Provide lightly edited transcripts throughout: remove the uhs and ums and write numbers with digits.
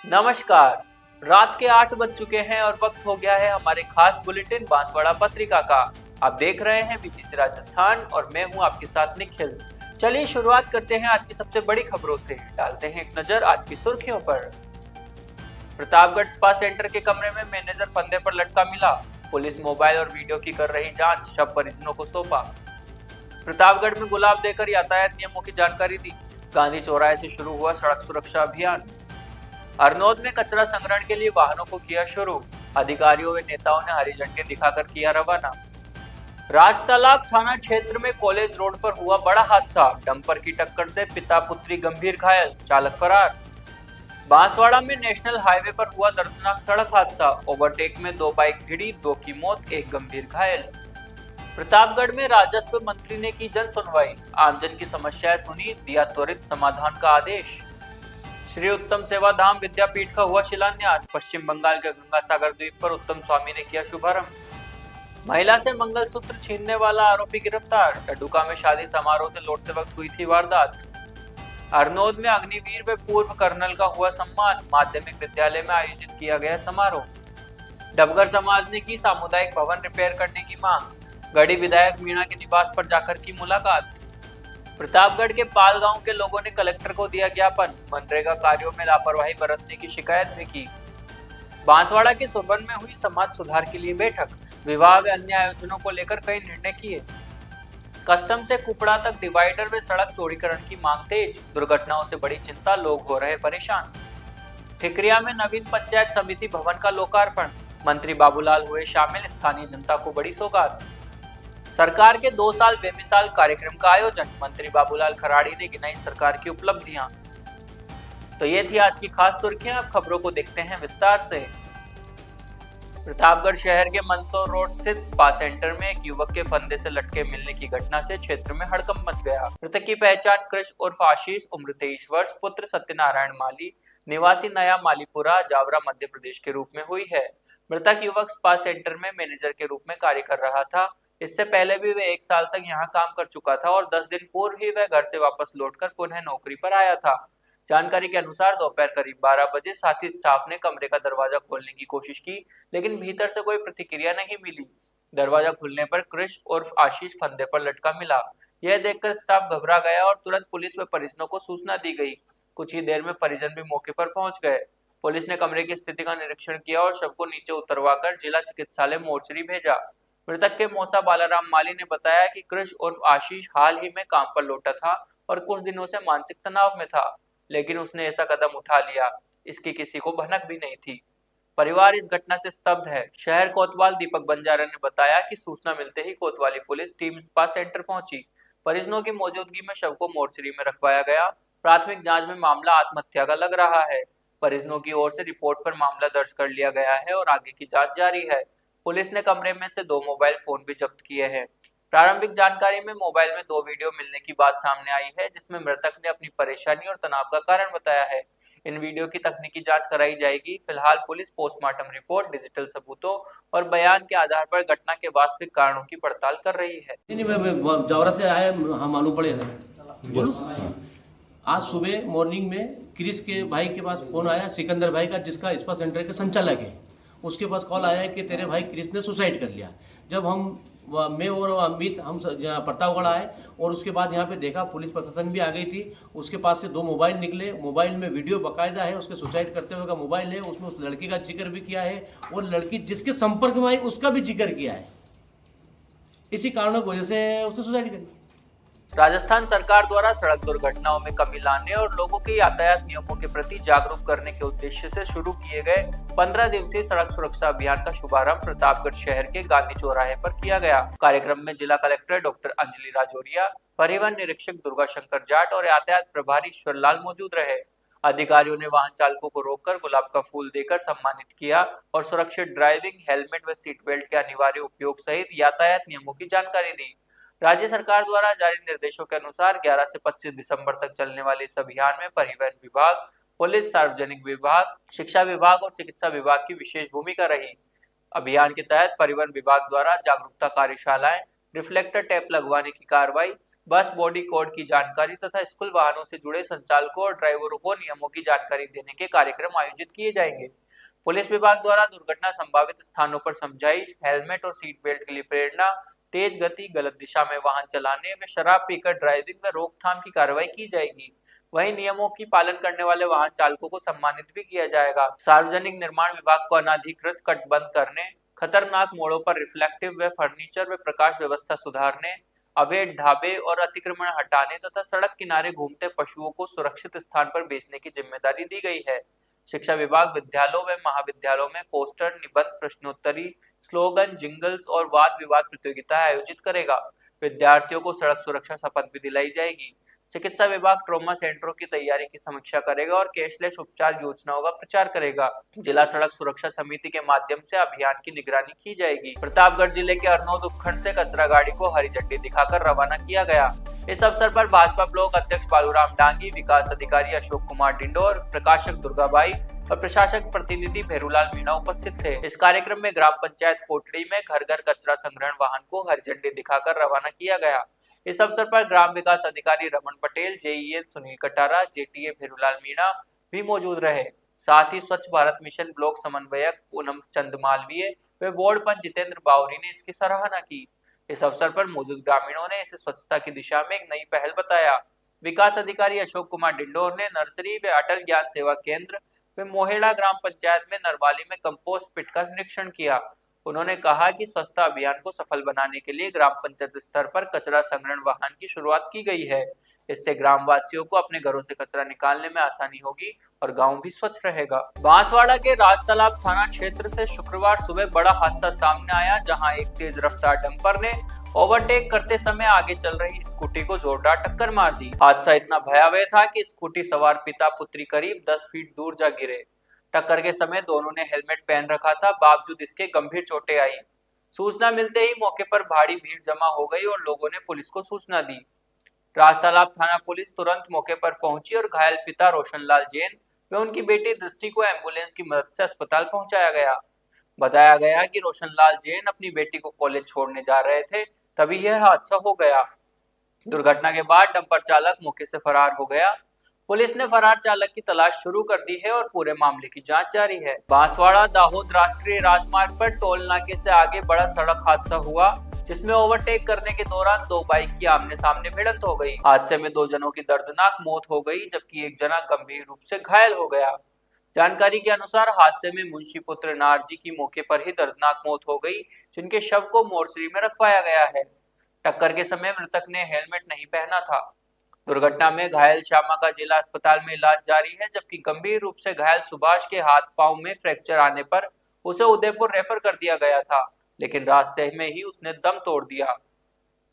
नमस्कार। रात के 8 बज चुके हैं और वक्त हो गया है हमारे खास बुलेटिन बांसवाड़ा पत्रिका का। आप देख रहे हैं बीबीसी राजस्थान और मैं हूं आपके साथ निखिल। चलिए शुरुआत करते हैं आज की सबसे बड़ी खबरों से। डालते हैं एक नजर आज की सुर्खियों पर। प्रतापगढ़ स्पा सेंटर के कमरे में मैनेजर फंदे पर लटका मिला। पुलिस मोबाइल और वीडियो की कर रही जांच, शव परिजनों को सौंपा। प्रतापगढ़ में गुलाब देकर यातायात नियमों की जानकारी दी। गांधी चौराहे से शुरू हुआ सड़क सुरक्षा अभियान। हरनौत में कचरा संग्रहण के लिए वाहनों को किया शुरू। अधिकारियों व नेताओं ने हरी झंडी दिखाकर किया रवाना। राजतालाब थाना क्षेत्र में कॉलेज रोड पर हुआ बड़ा हादसा। डंपर की टक्कर से पिता पुत्री गंभीर घायल, चालक फरार। बांसवाड़ा में नेशनल हाईवे पर हुआ दर्दनाक सड़क हादसा। ओवरटेक में 2 बाइक भिड़ी, 2 की मौत, 1 गंभीर घायल। प्रतापगढ़ में राजस्व मंत्री ने की जन सुनवाई। आमजन की समस्याएं सुनी, दिया त्वरित समाधान का आदेश। श्री उत्तम सेवा धाम विद्यापीठ का हुआ शिलान्यास। पश्चिम बंगाल के गंगा सागर द्वीप पर उत्तम स्वामी ने किया शुभारंभ। महिला से मंगलसूत्र छीनने वाला आरोपी गिरफ्तार। डडुका में शादी समारोह से लौटते वक्त हुई थी वारदात। हरनौत में अग्निवीर व पूर्व कर्नल का हुआ सम्मान। माध्यमिक विद्यालय में आयोजित किया गया समारोह। डबगर समाज ने की सामुदायिक भवन रिपेयर करने की मांग। गढ़ी विधायक मीणा के निवास पर जाकर की मुलाकात। प्रतापगढ़ के पाल गांव के लोगों ने कलेक्टर को दिया ज्ञापन। मनरेगा कार्यों में लापरवाही बरतने की शिकायत भी की। बांसवाड़ा के सुरवन में हुई समाज सुधार के लिए बैठक। विवाह व अन्य आयोजनों को लेकर कई निर्णय किए। कस्टम से कुपड़ा तक डिवाइडर व सड़क चौड़ीकरण की मांग तेज। दुर्घटनाओं से बड़ी चिंता, लोग हो रहे परेशान। ठिकरिया में नवीन पंचायत समिति भवन का लोकार्पण। मंत्री बाबूलाल हुए शामिल, स्थानीय जनता को बड़ी सौगात। सरकार के 2 साल बेमिसाल कार्यक्रम का आयोजन। मंत्री बाबूलाल खराड़ी ने गिनाई सरकार की उपलब्धियां। तो ये थी आज की खास सुर्खियां। अब खबरों को देखते हैं विस्तार से। प्रतापगढ़ शहर के मंदसौर रोड स्थित स्पा सेंटर में एक युवक के फंदे से लटके मिलने की घटना से क्षेत्र में हड़कंप मच गया। मृतक की पहचान कृष उर्फ आशीष, उम्र 23 वर्ष, पुत्र सत्यनारायण माली, निवासी नया मालीपुरा, जावरा, मध्य प्रदेश के रूप में हुई है। मृतक युवक स्पा सेंटर में मैनेजर के रूप में कार्य कर रहा था। इससे पहले भी वह 1 साल तक यहां काम कर चुका था और 10 दिन पूर्व ही वह घर से वापस लौटकर पुनः नौकरी पर आया था। जानकारी के अनुसार दोपहर करीब 12 बजे साथी स्टाफ ने कमरे का दरवाजा खोलने की कोशिश की, लेकिन भीतर से कोई प्रतिक्रिया नहीं मिली। दरवाजा खुलने पर कृष उर्फ आशीष फंदे पर लटका मिला। यह देखकर स्टाफ घबरा गया और तुरंत पुलिस व परिजनों को सूचना दी गई। कुछ ही देर में परिजन भी मौके पर पहुंच गए। पुलिस ने कमरे की स्थिति का निरीक्षण किया और शव को नीचे उतरवाकर जिला चिकित्सालय मोर्चरी भेजा। मृतक के मौसा बालाराम माली ने बताया कि कृष उर्फ आशीष हाल ही में काम पर लौटा था और कुछ दिनों से मानसिक तनाव में था, लेकिन उसने ऐसा कदम उठा लिया, इसकी किसी को भनक भी नहीं थी। परिवार इस घटना से स्तब्ध है। शहर कोतवाल दीपक बंजारा ने बताया कि सूचना मिलते ही कोतवाली पुलिस टीम स्पा सेंटर पहुंची। परिजनों की मौजूदगी में शव को मोर्चरी में रखवाया गया। प्राथमिक जांच में मामला आत्महत्या का लग रहा है। परिजनों की ओर से रिपोर्ट पर मामला दर्ज कर लिया गया है और आगे की जांच जारी है। पुलिस ने कमरे में से 2 मोबाइल फोन भी जब्त किए हैं। प्रारंभिक जानकारी में मोबाइल में 2 वीडियो मिलने की बात सामने आई है, जिसमें मृतक ने अपनी परेशानी और तनाव का कारण बताया है। इन वीडियो की तकनीकी जांच कराई जाएगी। फिलहाल पुलिस पोस्टमार्टम रिपोर्ट, डिजिटल सबूतों और बयान के आधार पर घटना के वास्तविक कारणों की पड़ताल कर रही है। नहीं, जावरा से आए हम मालूम पड़े हैं। आज सुबह मॉर्निंग में क्रिस के भाई के पास फोन आया, सिकंदर भाई का, जिसका स्पा सेंटर के संचालक है। उसके पास कॉल आया कि तेरे भाई क्रिस ने सुसाइड कर लिया। जब मैं और अमित हम प्रतापगढ़ आए और उसके बाद यहाँ पे देखा, पुलिस प्रशासन भी आ गई थी। उसके पास से 2 मोबाइल निकले। मोबाइल में वीडियो बाकायदा है, उसके सुसाइड करते हुए का मोबाइल है। उसमें उस लड़की का जिक्र भी किया है और लड़की जिसके संपर्क में आई उसका भी जिक्र किया है। इसी कारणों की वजह से उसने सुसाइड करी। राजस्थान सरकार द्वारा सड़क दुर्घटनाओं में कमी लाने और लोगों के यातायात नियमों के प्रति जागरूक करने के उद्देश्य से शुरू किए गए 15 दिवसीय सड़क सुरक्षा अभियान का शुभारंभ प्रतापगढ़ शहर के गांधी चौराहे पर किया गया। कार्यक्रम में जिला कलेक्टर डॉक्टर अंजलि राजौरिया, परिवहन निरीक्षक दुर्गा शंकर जाट और यातायात प्रभारी ईश्वरलाल मौजूद रहे। अधिकारियों ने वाहन चालकों को रोककर गुलाब का फूल देकर सम्मानित किया और सुरक्षित ड्राइविंग, हेलमेट व सीट बेल्ट के अनिवार्य उपयोग सहित यातायात नियमों की जानकारी दी। राज्य सरकार द्वारा जारी निर्देशों के अनुसार 11 से 25 दिसंबर तक चलने वाले इस अभियान में परिवहन विभाग, पुलिस, सार्वजनिक विभाग, शिक्षा विभाग और चिकित्सा विभाग की विशेष भूमिका रही। अभियान के तहत परिवहन विभाग द्वारा जागरूकता कार्यशालाएं, रिफ्लेक्टर टेप लगवाने की कार्रवाई, बस बॉडी कोड की जानकारी तथा स्कूल वाहनों से जुड़े संचालकों और ड्राइवरों को नियमों की जानकारी देने के कार्यक्रम आयोजित किए जाएंगे। पुलिस विभाग द्वारा दुर्घटना संभावित स्थानों पर समझाइश, हेलमेट और सीट बेल्ट के लिए प्रेरणा, तेज गति, गलत दिशा में वाहन चलाने व शराब पीकर ड्राइविंग में रोकथाम की कार्रवाई की जाएगी। वहीं नियमों की पालन करने वाले वाहन चालकों को सम्मानित भी किया जाएगा। सार्वजनिक निर्माण विभाग को अनाधिकृत कट बंद करने, खतरनाक मोड़ों पर रिफ्लेक्टिव व फर्नीचर व प्रकाश व्यवस्था सुधारने, अवैध ढाबे और अतिक्रमण हटाने तथा सड़क किनारे घूमते पशुओं को सुरक्षित स्थान पर बेचने की जिम्मेदारी दी गई है। शिक्षा विभाग विद्यालयों व महाविद्यालयों में पोस्टर, निबंध, प्रश्नोत्तरी, स्लोगन, जिंगल्स और वाद विवाद प्रतियोगिताएं आयोजित करेगा। विद्यार्थियों को सड़क सुरक्षा शपथ भी दिलाई जाएगी। चिकित्सा विभाग ट्रॉमा सेंटरों की तैयारी की समीक्षा करेगा और कैशलेस उपचार योजनाओं का प्रचार करेगा। जिला सड़क सुरक्षा समिति के माध्यम से अभियान की निगरानी की जाएगी। प्रतापगढ़ जिले के अरनौद उपखंड से कचरा गाड़ी को हरी झंडी दिखाकर रवाना किया गया। इस अवसर पर भाजपा ब्लॉक अध्यक्ष बालूराम डांगी, विकास अधिकारी अशोक कुमार डिंडोर, प्रकाशक दुर्गाबाई और प्रशासक प्रतिनिधि भेरूलाल मीणा उपस्थित थे। इस कार्यक्रम में ग्राम पंचायत कोटड़ी में घर घर कचरा संग्रहण वाहन को हरी झंडी दिखाकर रवाना किया गया। इस अवसर पर ग्राम विकास अधिकारी रमन पटेल, जेईएन सुनील कटारा, जेटीए भेरूलाल मीणा भी मौजूद रहे। साथ ही स्वच्छ भारत मिशन ब्लॉक समन्वयक पूनम चंद मालवीय व वार्ड पंच जितेंद्र बावरी ने इसकी सराहना की। इस अवसर पर मौजूद ग्रामीणों ने इसे स्वच्छता की दिशा में एक नई पहल बताया। विकास अधिकारी अशोक कुमार डिंडोर ने नर्सरी व अटल ज्ञान सेवा केंद्र व मोहेड़ा ग्राम पंचायत में नरवाली में कंपोस्ट पिट का निरीक्षण किया। उन्होंने कहा कि स्वच्छता अभियान को सफल बनाने के लिए ग्राम पंचायत स्तर पर कचरा संग्रहण वाहन की शुरुआत की गई है। इससे ग्रामवासियों को अपने घरों से कचरा निकालने में आसानी होगी और गांव भी स्वच्छ रहेगा। बांसवाड़ा के राजतालाब थाना क्षेत्र से शुक्रवार सुबह बड़ा हादसा सामने आया, जहां एक तेज रफ्तार डंपर ने ओवरटेक करते समय आगे चल रही स्कूटी को जोरदार टक्कर मार दी। हादसा इतना भयावह था कि स्कूटी सवार पिता पुत्री करीब 10 फीट दूर जा गिरे। टक्कर के समय दोनों ने हेलमेट पहन रखा था, बावजूद इसके गंभीर चोटें आई। सूचना मिलते ही मौके पर भारी भीड़ जमा हो गई और लोगों ने पुलिस को सूचना दी। राजतालाब थाना पुलिस तुरंत मौके पर पहुंची और घायल पिता रोशनलाल जैन व उनकी बेटी दृष्टि को एम्बुलेंस की मदद से अस्पताल पहुंचाया गया। बताया गया कि रोशनलाल जैन अपनी बेटी को कॉलेज छोड़ने जा रहे थे, तभी यह हादसा हो गया। दुर्घटना के बाद डंपर चालक मौके से फरार हो गया। पुलिस ने फरार चालक की तलाश शुरू कर दी है और पूरे मामले की जांच जारी है। बांसवाड़ा दाहोद राष्ट्रीय राजमार्ग पर टोल नाके से आगे बड़ा सड़क हादसा हुआ, जिसमें ओवरटेक करने के दौरान दो बाइक की आमने सामने भिड़ंत हो गई। हादसे में 2 जनों की दर्दनाक मौत हो गई, जबकि एक जना गंभीर रूप से घायल हो गया। जानकारी के अनुसार हादसे में मुंशी पुत्र नारजी की मौके पर ही दर्दनाक मौत हो गई, जिनके शव को मोर्चरी में रखवाया गया है। टक्कर के समय मृतक ने हेलमेट नहीं पहना था। दुर्घटना में घायल श्यामा का जिला अस्पताल में इलाज जारी है, जबकि गंभीर रूप से घायल सुभाष के हाथ पांव में फ्रैक्चर आने पर उसे उदयपुर रेफर कर दिया गया था, लेकिन रास्ते में ही उसने दम तोड़ दिया।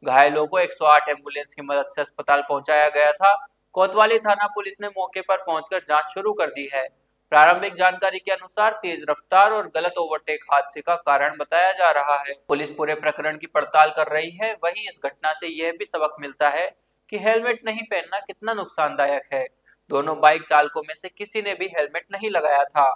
घायलों को 108 एम्बुलेंस की मदद से अस्पताल पहुंचाया गया था। कोतवाली थाना पुलिस ने मौके पर पहुंचकर जांच शुरू कर दी है। प्रारंभिक जानकारी के अनुसार तेज रफ्तार और गलत ओवरटेक हादसे का कारण बताया जा रहा है। पुलिस पूरे प्रकरण की पड़ताल कर रही है। वहीं इस घटना से यह भी सबक मिलता है कि हेलमेट नहीं पहनना कितना नुकसानदायक है। दोनों बाइक चालकों में से किसी ने भी हेलमेट नहीं लगाया था।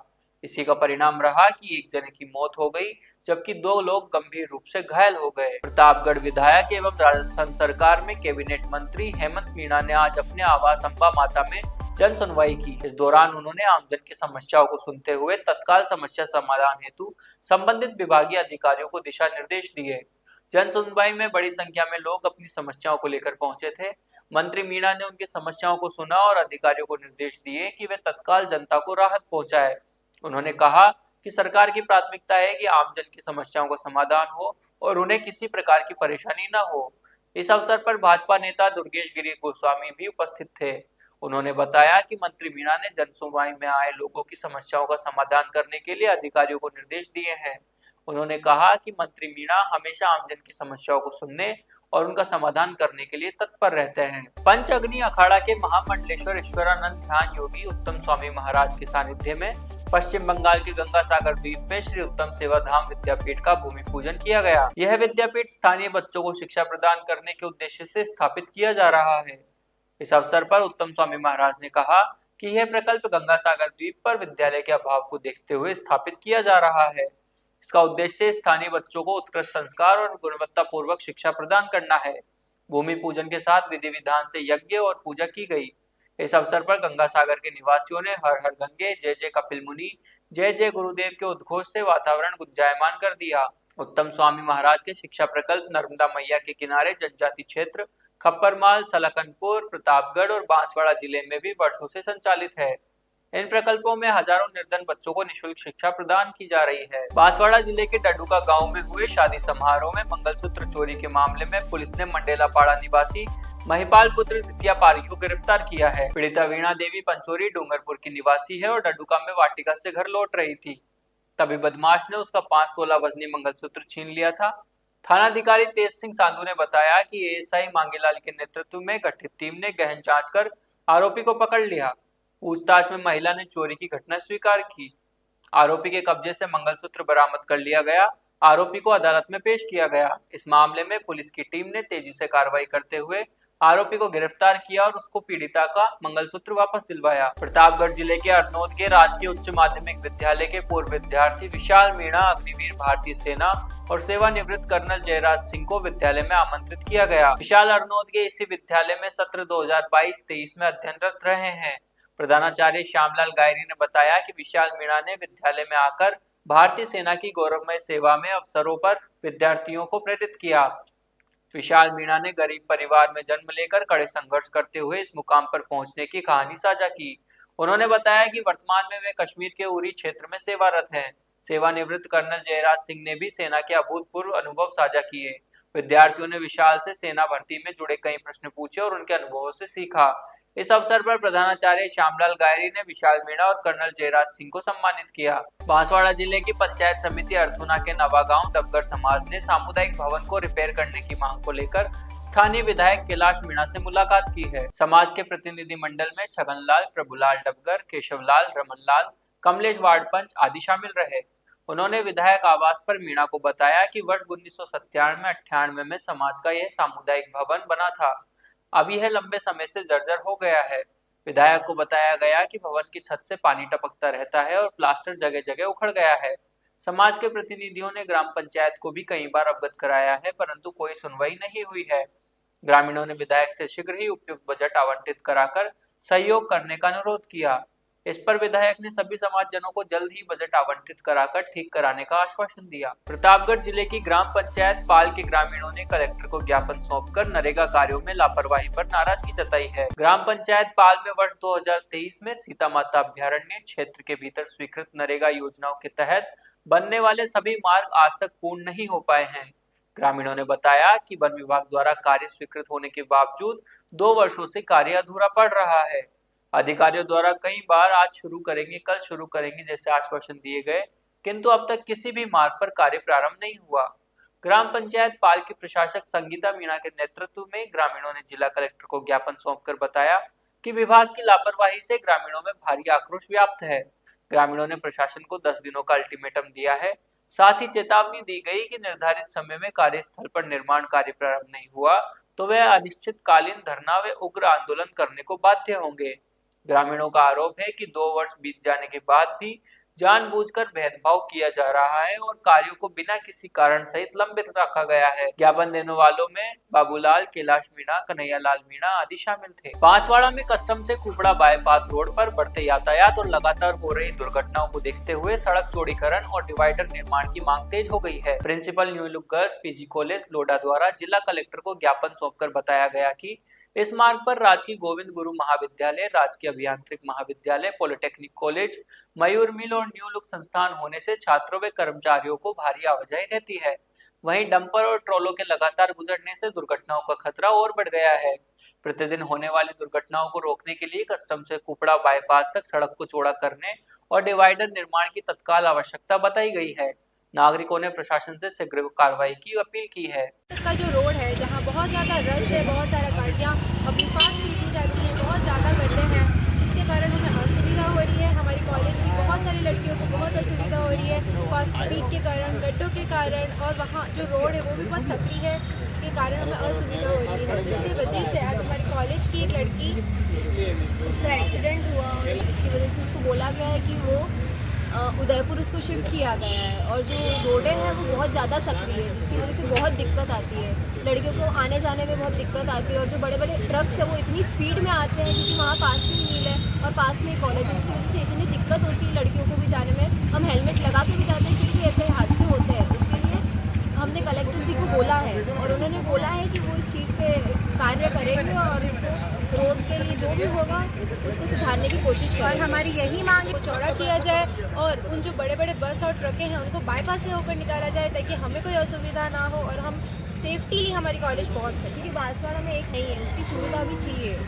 इसी का परिणाम रहा कि एक जने की मौत हो गई, जबकि 2 लोग गंभीर रूप से घायल हो गए। प्रतापगढ़ विधायक एवं राजस्थान सरकार में कैबिनेट मंत्री हेमंत मीणा ने आज अपने आवास अंबा माता में जन सुनवाई की। इस दौरान उन्होंने आमजन की समस्याओं को सुनते हुए तत्काल समस्या समाधान हेतु संबंधित विभागीय अधिकारियों को दिशा निर्देश दिए। जन सुनवाई में बड़ी संख्या में लोग अपनी समस्याओं को लेकर पहुंचे थे। मंत्री मीणा ने उनकी समस्याओं को सुना और अधिकारियों को निर्देश दिए कि वे तत्काल जनता को राहत पहुंचाए। उन्होंने कहा कि सरकार की प्राथमिकता है कि आमजन की समस्याओं का समाधान हो और उन्हें किसी प्रकार की परेशानी न हो। इस अवसर पर भाजपा नेता दुर्गेश गिरी गोस्वामी भी उपस्थित थे। उन्होंने बताया कि मंत्री मीणा ने जन सुनवाई में आए लोगों की समस्याओं का समाधान करने के लिए अधिकारियों को निर्देश दिए हैं। उन्होंने कहा कि मंत्री मीणा हमेशा आमजन की समस्याओं को सुनने और उनका समाधान करने के लिए तत्पर रहते हैं। पंच अग्नि अखाड़ा के महामंडलेश्वर ईश्वरानंद ध्यान योगी उत्तम स्वामी महाराज के सानिध्य में पश्चिम बंगाल के गंगा सागर द्वीप में श्री उत्तम सेवा धाम विद्यापीठ का भूमि पूजन किया गया। यह विद्यापीठ स्थानीय बच्चों को शिक्षा प्रदान करने के उद्देश्य से स्थापित किया जा रहा है। इस अवसर पर उत्तम स्वामी महाराज ने कहा कि यह प्रकल्प गंगा सागर द्वीप पर विद्यालय के अभाव को देखते हुए स्थापित किया जा रहा है। इसका उद्देश्य स्थानीय बच्चों को उत्कृष्ट संस्कार और गुणवत्तापूर्वक शिक्षा प्रदान करना है। भूमि पूजन के साथ विधि विधान से यज्ञ और पूजा की गई। इस अवसर पर गंगा सागर के निवासियों ने हर हर गंगे, जय जय कपिल मुनि, जय जय गुरुदेव के उद्घोष से वातावरण गुंजायमान कर दिया। उत्तम स्वामी महाराज के शिक्षा प्रकल्प नर्मदा मैया के किनारे जनजाति क्षेत्र खप्परमाल, सलकनपुर, प्रतापगढ़ और बांसवाड़ा जिले में भी वर्षों से संचालित है। इन प्रकल्पों में हजारों निर्धन बच्चों को निःशुल्क शिक्षा प्रदान की जा रही है। बांसवाड़ा जिले के डडुका गांव में हुए शादी समारोह में मंगलसूत्र चोरी के मामले में पुलिस ने मंडेला पाड़ा निवासी महिपाल पुत्र द्वितीय पारी को गिरफ्तार किया है। पीड़िता वीणा देवी पंचोरी डूंगरपुर की निवासी है और डडुका में वाटिका से घर लौट रही थी। तभी बदमाश ने उसका 5 तोला वजनी मंगलसूत्र छीन लिया था। थानाधिकारी तेज सिंह सांधू ने बताया कि एएसआई मांगीलाल के नेतृत्व में गठित टीम ने गहन जांच कर आरोपी को पकड़ लिया। पूछताछ में महिला ने चोरी की घटना स्वीकार की। आरोपी के कब्जे से मंगलसूत्र बरामद कर लिया गया। आरोपी को अदालत में पेश किया गया। इस मामले में पुलिस की टीम ने तेजी से कार्रवाई करते हुए आरोपी को गिरफ्तार किया और उसको पीड़िता का मंगलसूत्र वापस दिलवाया। प्रतापगढ़ जिले के अरनोद के राजकीय उच्च माध्यमिक विद्यालय के पूर्व विद्यार्थी विशाल मीणा अग्निवीर भारतीय सेना और सेवानिवृत्त कर्नल जयराज सिंह को विद्यालय में आमंत्रित किया गया। विशाल अरनोद के इसी विद्यालय में सत्र 2022-23 में अध्ययनरत रहे हैं। प्रधानाचार्य श्यामलाल गायरी ने बताया कि विशाल मीणा ने विद्यालय में आकर भारतीय सेना की गौरवमय सेवा में अवसरों पर विद्यार्थियों को प्रेरित किया। विशाल मीणा ने गरीब परिवार में जन्म लेकर कड़े संघर्ष करते हुए इस मुकाम पर पहुंचने की कहानी साझा की। उन्होंने बताया कि वर्तमान में वे कश्मीर के उरी क्षेत्र में सेवारत हैं। सेवानिवृत्त कर्नल जयराज सिंह ने भी सेना के अभूतपूर्व अनुभव साझा किए। विद्यार्थियों ने विशाल से सेना भर्ती में जुड़े कई प्रश्न पूछे और उनके अनुभवों से सीखा। इस अवसर पर प्रधानाचार्य श्यामलाल गायरी ने विशाल मीणा और कर्नल जयराज सिंह को सम्मानित किया। बांसवाड़ा जिले की पंचायत समिति अर्थुना के नवागांव डबगर समाज ने सामुदायिक भवन को रिपेयर करने की मांग को लेकर स्थानीय विधायक कैलाश मीणा से मुलाकात की है। समाज के प्रतिनिधि मंडल में छगनलाल, प्रभुलाल डबगर, केशवलाल, रमनलाल, कमलेश वार्ड पंच आदि शामिल रहे। उन्होंने विधायक आवास पर मीणा को बताया कि वर्ष 1997-98 में समाज का यह सामुदायिक भवन बना था। अब यह लंबे समय से जर्जर हो गया है। विधायक को बताया गया कि भवन की छत से पानी टपकता रहता है और प्लास्टर जगह जगह उखड़ गया है। समाज के प्रतिनिधियों ने ग्राम पंचायत को भी कई बार अवगत कराया है, परंतु कोई सुनवाई नहीं हुई है। ग्रामीणों ने विधायक से शीघ्र ही उपयुक्त बजट आवंटित कराकर सहयोग करने का अनुरोध किया। इस पर विधायक ने सभी समाजजनों को जल्द ही बजट आवंटित कराकर ठीक कराने का आश्वासन दिया। प्रतापगढ़ जिले की ग्राम पंचायत पाल के ग्रामीणों ने कलेक्टर को ज्ञापन सौंपकर नरेगा कार्यों में लापरवाही पर नाराजगी जताई है। ग्राम पंचायत पाल में वर्ष 2023 में सीता माता अभ्यारण्य क्षेत्र के भीतर स्वीकृत नरेगा योजनाओं के तहत बनने वाले सभी मार्ग आज तक पूर्ण नहीं हो पाए हैं। ग्रामीणों ने बताया कि वन विभाग द्वारा कार्य स्वीकृत होने के बावजूद 2 वर्षों से कार्य अधूरा पड़ रहा है। अधिकारियों द्वारा कई बार आज शुरू करेंगे, कल शुरू करेंगे जैसे आश्वासन दिए गए, किंतु अब तक किसी भी मार्ग पर कार्य प्रारंभ नहीं हुआ। ग्राम पंचायत पाल की प्रशासक संगीता मीणा के नेतृत्व में ग्रामीणों ने जिला कलेक्टर को ज्ञापन सौंपकर बताया कि विभाग की लापरवाही से ग्रामीणों में भारी आक्रोश व्याप्त है। ग्रामीणों ने प्रशासन को 10 दिनों का अल्टीमेटम दिया है। साथ ही चेतावनी दी गई कि निर्धारित समय में कार्यस्थल पर निर्माण कार्य प्रारंभ नहीं हुआ तो वे अनिश्चितकालीन धरना व उग्र आंदोलन करने को बाध्य होंगे। ग्रामीणों का आरोप है कि 2 वर्ष बीत जाने के बाद भी जानबूझकर भेदभाव किया जा रहा है और कार्यों को बिना किसी कारण सहित लंबित रखा गया है। ज्ञापन देने वालों में बाबूलाल, कैलाश मीणा, कन्हैयालाल मीणा आदि शामिल थे। बांसवाड़ा में कस्टम से कुपड़ा बाईपास रोड पर बढ़ते यातायात और लगातार हो रही दुर्घटनाओं को देखते हुए सड़क चौड़ीकरण और डिवाइडर निर्माण की मांग तेज हो गई है। Principal new look girls PG college लोडा द्वारा जिला कलेक्टर को ज्ञापन सौंपकर बताया गया कि इस मार्ग पर राजकीय गोविंद गुरु महाविद्यालय, राजकीय अभियांत्रिक महाविद्यालय, पॉलिटेक्निक कॉलेज, मयूर मिल और न्यू लुक संस्थान होने से छात्रों व कर्मचारियों को भारी आवाजाही रहती है। वहीं डंपर और ट्रोलों के लगातार गुजरने से दुर्घटनाओं का खतरा और बढ़ गया है। प्रतिदिन होने वाली दुर्घटनाओं को रोकने के लिए कस्टम से कुपड़ा बाईपास तक सड़क को चौड़ा करने और डिवाइडर निर्माण की तत्काल आवश्यकता बताई गई है। नागरिकों ने प्रशासन से शीघ्र कार्रवाई की अपील की है। इसका जो रोड है जहाँ बहुत ज़्यादा रश है, बहुत सारा गाड़ियाँ अपनी फास्ट स्पीड में जाती हैं, बहुत ज़्यादा गड्ढे हैं, जिसके कारण हमें असुविधा हो रही है। हमारी कॉलेज की बहुत सारी लड़कियों को बहुत असुविधा हो रही है फास्ट स्पीड के कारण, गड्ढों के कारण, और वहाँ जो रोड है वो भी बहुत सकरी है, जिसके कारण हमें असुविधा हो रही है। जिसकी वजह से आज हमारी कॉलेज की एक लड़की, उसका एक्सीडेंट हुआ, जिसकी वजह से उसको बोला गया है कि वो उदयपुर उसको शिफ्ट किया गया है और जो रोडें हैं वो बहुत ज़्यादा सकरी है, जिसकी वजह से बहुत दिक्कत आती है, लड़कियों को आने जाने में बहुत दिक्कत आती है। और जो बड़े बड़े ट्रक्स हैं वो इतनी स्पीड में आते हैं क्योंकि वहाँ पास में मिल है और पास में कॉलेज है, उसकी वजह से इतनी दिक्कत होती है लड़कियों को भी जाने में। हम हेलमेट लगा के भी जाते हैं फिर भी ऐसे हादसे होते हैं। उसके लिए हमने कलेक्टर जी को बोला है और उन्होंने बोला है कि वो इस चीज़ पे कार्य करेंगे और इसको रोड के लिए जो भी होगा उसको सुधारने की कोशिश करेंगे। और हमारी यही मांग है चौड़ा किया जाए और उन जो बड़े बड़े बस और ट्रकें हैं उनको बाईपास से होकर निकाला जाए ताकि हमें कोई असुविधा ना हो और हम सेफ्टीली हमारी कॉलेज पहुंच सके, क्योंकि बांसवाड़ा में एक नहीं है, उसकी सुविधा भी चाहिए।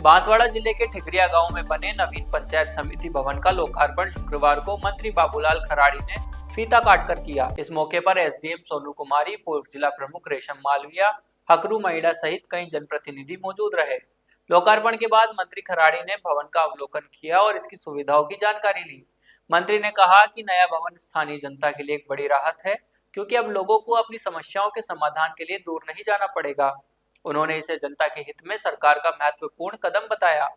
बांसवाड़ा जिले के ठिकरिया गांव में बने नवीन पंचायत समिति भवन का लोकार्पण शुक्रवार को मंत्री बाबूलाल खराड़ी ने फीता काटकर किया। इस मौके पर एसडीएम सोनू कुमारी, पूर्व जिला प्रमुख रेशम मालविया, हकरू महिला सहित कई जनप्रतिनिधि मौजूद रहे। लोकार्पण के बाद मंत्री खराड़ी ने भवन का अवलोकन किया और इसकी सुविधाओं की जानकारी ली। मंत्री ने कहा कि नया भवन स्थानीय जनता के लिए एक बड़ी राहत है क्योंकि अब लोगों को अपनी समस्याओं के समाधान के लिए दूर नहीं जाना पड़ेगा। उन्होंने इसे जनता के हित में सरकार का महत्वपूर्ण कदम बताया।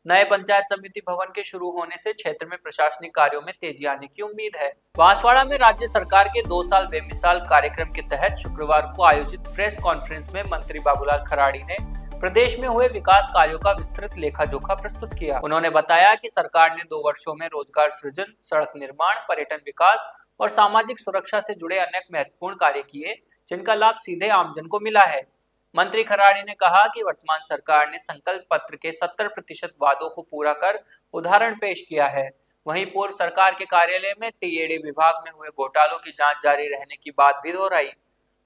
नए पंचायत समिति भवन के शुरू होने से क्षेत्र में प्रशासनिक कार्यों में तेजी आने की उम्मीद है। बांसवाड़ा में राज्य सरकार के 2 साल बेमिसाल कार्यक्रम के तहत शुक्रवार को आयोजित प्रेस कॉन्फ्रेंस में मंत्री बाबूलाल खराड़ी ने प्रदेश में हुए विकास कार्यों का विस्तृत लेखा जोखा प्रस्तुत किया। उन्होंने बताया कि सरकार ने 2 वर्षों में रोजगार सृजन, सड़क निर्माण, पर्यटन विकास और सामाजिक सुरक्षा से जुड़े अनेक महत्वपूर्ण कार्य किए जिनका लाभ सीधे आमजन को मिला है। मंत्री खराड़ी ने कहा कि वर्तमान सरकार ने संकल्प पत्र के 70% वादों को पूरा कर उदाहरण पेश किया है। वहीं पूर्व सरकार के कार्यालय में टीएडी विभाग में हुए घोटालों की जांच जारी रहने की बात भी दोहराई।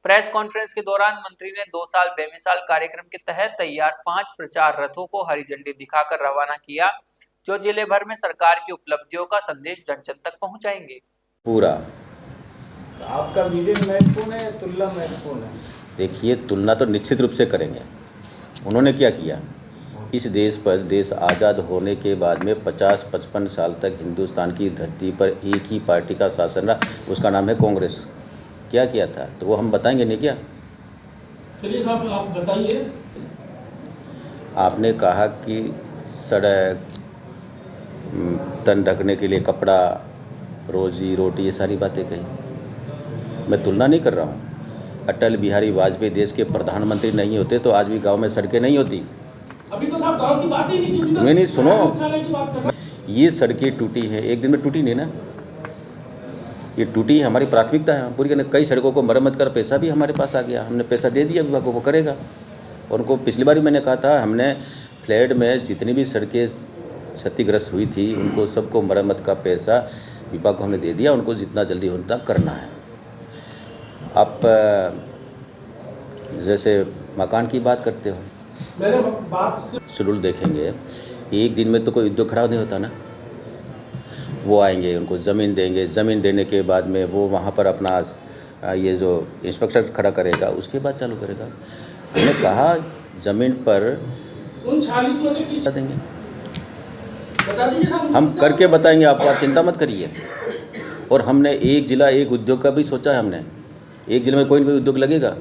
प्रेस कॉन्फ्रेंस के दौरान मंत्री ने 2 साल बेमिसाल कार्यक्रम के तहत तैयार 5 प्रचार रथों को हरी झंडी दिखाकर रवाना किया, जो जिले भर में सरकार की उपलब्धियों का संदेश जन जन तक पहुंचाएंगे। पूरा आपका विजन महत्वपूर्ण है, तुलना महत्वपूर्ण है। देखिए, तुलना तो निश्चित रूप से करेंगे। उन्होंने क्या किया इस देश पर, देश आज़ाद होने के बाद में 50-55 साल तक हिंदुस्तान की धरती पर एक ही पार्टी का शासन रहा, उसका नाम है कांग्रेस। क्या किया था तो वो हम बताएंगे नहीं क्या? चलिए साहब, आप बताइए। आपने कहा कि सड़क, तन ढकने के लिए कपड़ा, रोजी रोटी, ये सारी बातें कही। मैं तुलना नहीं कर रहा हूँ। अटल बिहारी वाजपेयी देश के प्रधानमंत्री नहीं होते तो आज भी गांव में सड़कें नहीं होती। अभी तो साहब गांव की बात ही नहीं की। नहीं, सुनो, ये सड़कें टूटी हैं, एक दिन में टूटी नहीं ना, ये टूटी है, हमारी प्राथमिकता है पूरी करने। कई सड़कों को मरम्मत कर पैसा भी हमारे पास आ गया, हमने पैसा दे दिया विभाग को, वो करेगा। और उनको पिछली बार मैंने कहा था, हमने फ्लैट में जितनी भी सड़कें क्षतिग्रस्त हुई थी उनको सबको मरम्मत का पैसा विभाग को हमने दे दिया, उनको जितना जल्दी होता करना है। आप जैसे मकान की बात करते हो, मेरे बात से शेड्यूल देखेंगे, एक दिन में तो कोई उद्योग खड़ा नहीं होता ना। वो आएंगे, उनको ज़मीन देंगे, ज़मीन देने के बाद में वो वहाँ पर अपना ये जो इंस्पेक्टर खड़ा करेगा उसके बाद चालू करेगा। हमने कहा ज़मीन पर उन 40 में से किस देंगे, बता दीजिए साहब। हम करके बताएंगे आपको, आप चिंता मत करिए। और हमने एक जिला एक उद्योग का भी सोचा है। हमने एक जिले में कोई ना कोई उद्योग लगेगा,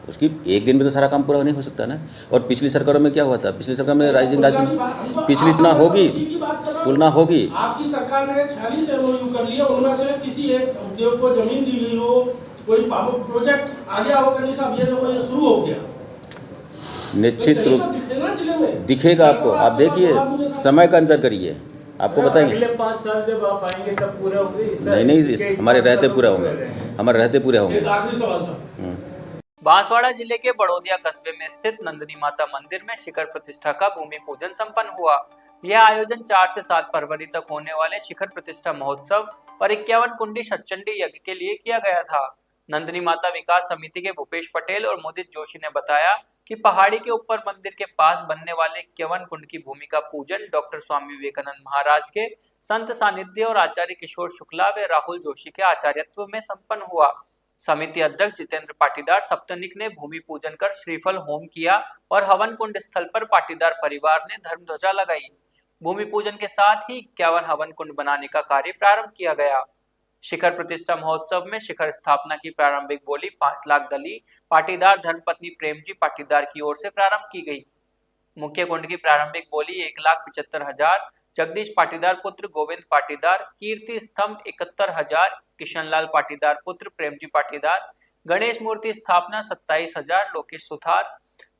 उसकी एक दिन में तो सारा काम पूरा नहीं हो सकता ना। और पिछली सरकारों में क्या हुआ था, पिछली सरकार में राइजिंग पिछली तुलना होगी, तुलना होगी। आपकी सरकार ने 46 MOU कर लिया, उनमें से किसी एक उद्योग को जमीन दी गई हो, कोई प्रोजेक्ट आ गया हो करनी साहब, ये देखो ये शुरू हो गया। निश्चित रूप दिखेगा आपको, आप देखिए, समय का इंतजार करिए, आपको बताएंगे। अगले 5 साल जब आप आएंगे तब पूरे होंगे? नहीं, हमारे रहते पूरे होंगे, हमारे रहते पूरे होंगे। आखिरी सवाल साहब। बांसवाड़ा जिले के बड़ौदिया कस्बे में स्थित नंदिनी माता मंदिर में शिखर प्रतिष्ठा का भूमि पूजन संपन्न हुआ। यह आयोजन 4 से 7 फरवरी तक होने वाले शिखर प्रतिष्ठा महोत्सव और 51 कुंडी सचंडी यज्ञ के लिए किया गया था। नंदिनी माता विकास समिति के भूपेश पटेल और मुदित जोशी ने बताया कि पहाड़ी के ऊपर मंदिर के पास बनने वाले 51 कुंड की भूमि का पूजन डॉक्टर स्वामी विवेकानंद महाराज के संत सानिध्य और आचार्य किशोर शुक्ला व राहुल जोशी के आचार्यत्व में संपन्न हुआ। समिति अध्यक्ष जितेंद्र पाटीदार सप्तनिक ने भूमि पूजन कर श्रीफल होम किया और हवन कुंड स्थल पर पाटीदार परिवार ने धर्म ध्वजा लगाई। भूमि पूजन के साथ ही 51 हवन कुंड बनाने का कार्य प्रारंभ किया गया। शिखर प्रतिष्ठा महोत्सव में शिखर स्थापना की प्रारंभिक बोली 5 लाख दली पाटीदार धर्मपत्नी प्रेमजी पाटीदार की ओर से प्रारंभ की गई। मुख्य कुंड की प्रारंभिक बोली 1,75,000 जगदीश पाटीदार पुत्र गोविंद पाटीदार, कीर्ति स्तंभ 71,000, किशनलाल पाटीदार पुत्र प्रेमजी पाटीदार, गणेश मूर्ति स्थापना 27,000, लोकेश सुथार,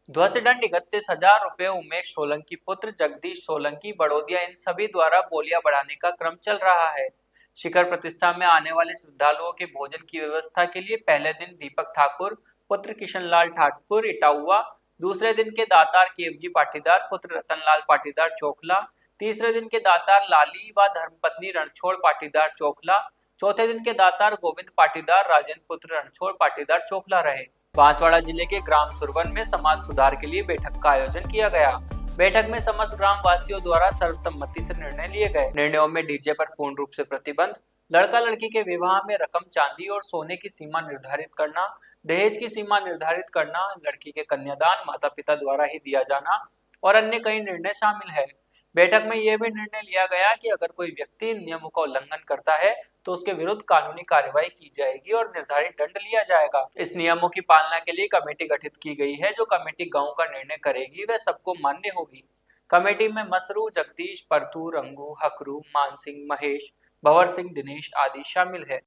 ध्वजदंड 31,000 रुपए उमेश सोलंकी पुत्र जगदीश सोलंकी बड़ोदिया, इन सभी द्वारा बोलियां बढ़ाने का क्रम चल रहा है। शिखर प्रतिष्ठा में आने वाले श्रद्धालुओं के भोजन की व्यवस्था के लिए पहले दिन दीपक ठाकुर पुत्र किशनलाल ठाकुर इटाउआ, दूसरे दिन के दातार केवजी पाटीदार पुत्र रतनलाल पाटीदार चोखला, तीसरे दिन के दातार लाली व धर्मपत्नी रणछोड़ पाटीदार चोखला, चौथे दिन के दातार गोविंद पाटीदार राजेंद्र पुत्र रणछोड़ पाटीदार चोखला रहे। बांसवाड़ा जिले के ग्राम सुरवन में समाज सुधार के लिए बैठक का आयोजन किया गया। बैठक में समस्त ग्राम वासियों द्वारा सर्वसम्मति से निर्णय लिए गए। निर्णयों में डीजे पर पूर्ण रूप से प्रतिबंध, लड़का लड़की के विवाह में रकम चांदी और सोने की सीमा निर्धारित करना, दहेज की सीमा निर्धारित करना, लड़की के कन्यादान माता पिता द्वारा ही दिया जाना और अन्य कई निर्णय शामिल है। बैठक में यह भी निर्णय लिया गया कि अगर कोई व्यक्ति नियमों का उल्लंघन करता है तो उसके विरुद्ध कानूनी कार्यवाही की जाएगी और निर्धारित दंड लिया जाएगा। इस नियमों की पालना के लिए कमेटी गठित की गई है। जो कमेटी गांव का निर्णय करेगी वह सबको मान्य होगी। कमेटी में मसरू, जगदीश, परतू, रंगू, हकरू, मानसिंह, महेश, भंवर सिंह, दिनेश आदि शामिल है।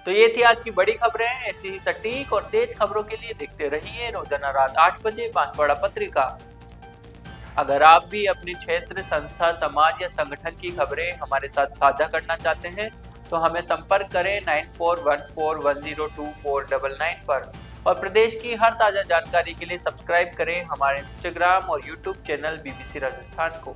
तो ये थी आज की बड़ी खबरें। ऐसी ही सटीक और तेज खबरों के लिए देखते रहिए रोजाना रात 8 बजे बांसवाड़ा पत्रिका। अगर आप भी अपने क्षेत्र, संस्था, समाज या संगठन की खबरें हमारे साथ साझा करना चाहते हैं तो हमें संपर्क करें 9414102499 पर और प्रदेश की हर ताजा जानकारी के लिए सब्सक्राइब करें हमारे इंस्टाग्राम और यूट्यूब चैनल BBC राजस्थान को।